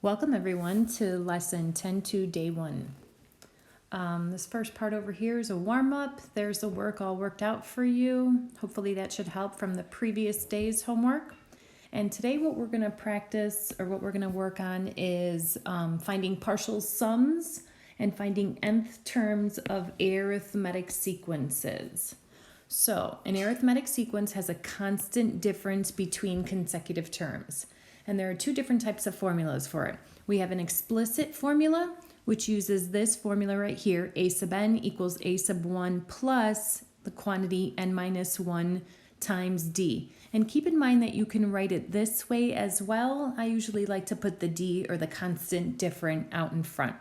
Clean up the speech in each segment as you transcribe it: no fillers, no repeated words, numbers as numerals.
Welcome everyone to lesson 10-2 day 1. This first part over here is a warm-up. There's the work all worked out for you. Hopefully that should help from the previous day's homework. And today what we're going to practice or what we're going to work on is finding partial sums and finding nth terms of arithmetic sequences. So an arithmetic sequence has a constant difference between consecutive terms. And there are two different types of formulas for it. We have an explicit formula, which uses this formula right here, a sub n equals a sub 1 plus the quantity n minus 1 times d. And keep in mind that you can write it this way as well. I usually like to put the d or the constant different out in front.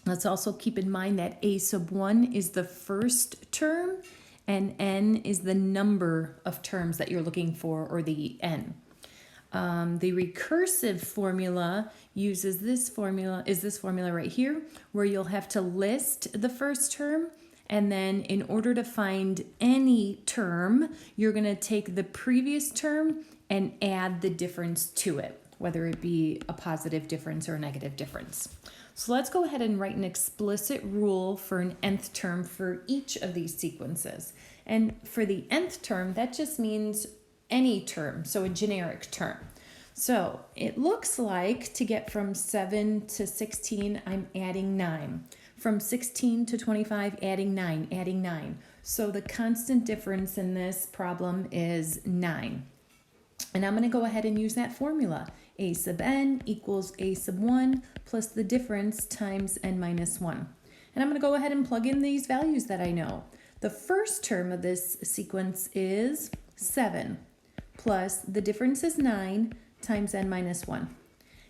Let's also keep in mind that a sub 1 is the first term and n is the number of terms that you're looking for, or the n. The recursive formula uses this formula right here, where you'll have to list the first term, and then in order to find any term, you're going to take the previous term and add the difference to it, whether it be a positive difference or a negative difference. So let's go ahead and write an explicit rule for an nth term for each of these sequences. And for the nth term, that just means any term, so a generic term. So it looks like to get from 7 to 16, I'm adding 9. From 16 to 25, adding 9. So the constant difference in this problem is 9. And I'm going to go ahead and use that formula. A sub n equals a sub 1 plus the difference times n minus 1. And I'm going to go ahead and plug in these values that I know. The first term of this sequence is 7 plus the difference is 9 times n minus 1.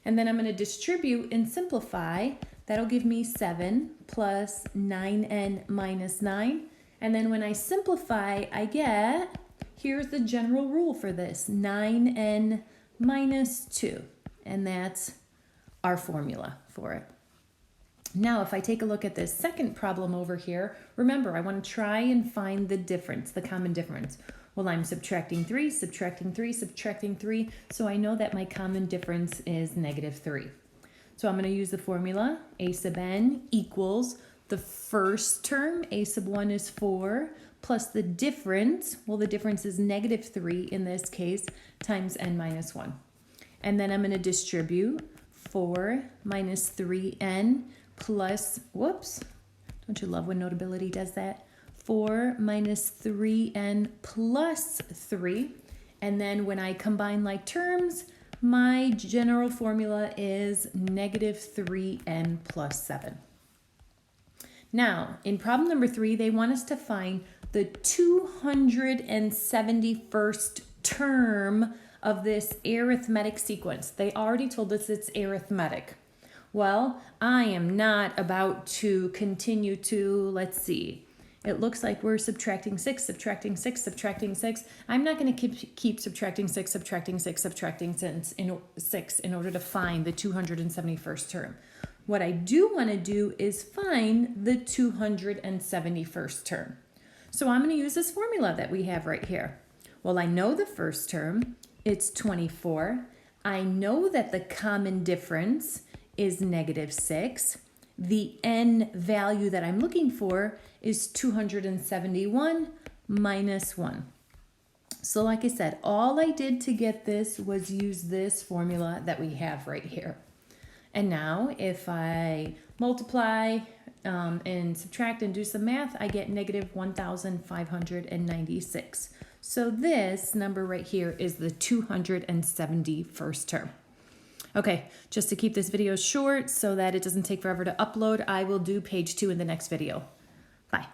And then I'm going to distribute and simplify. That'll give me 7 plus 9n minus 9. And then when I simplify, I get, here's the general rule for this, 9n minus 2. And that's our formula for it. Now, if I take a look at this second problem over here, remember, I want to try and find the difference, the common difference. Well, I'm subtracting 3, subtracting 3, subtracting 3, so I know that my common difference is negative 3. So I'm going to use the formula, a sub n equals the first term, a sub 1 is 4, plus the difference, well, the difference is negative 3 in this case, times n minus 1. And then I'm going to distribute 4 minus 3n plus, whoops, don't you love when Notability does that? 4 minus 3n plus 3. And then when I combine like terms, my general formula is negative 3n plus 7. Now, in problem number 3, they want us to find the 271st term of this arithmetic sequence. They already told us it's arithmetic. Well, I am not about to continue to, let's see, it looks like we're subtracting 6, subtracting 6, subtracting 6. I'm not going to keep subtracting 6, subtracting 6, subtracting 6 in order to find the 271st term. What I do want to do is find the 271st term. So I'm going to use this formula that we have right here. Well, I know the first term, it's 24. I know that the common difference is negative 6. The n value that I'm looking for is 271 minus 1. So like I said, all I did to get this was use this formula that we have right here. And now if I multiply and subtract and do some math, I get negative 1,596. So this number right here is the 271st term. Okay, just to keep this video short so that it doesn't take forever to upload, I will do page 2 in the next video. Bye.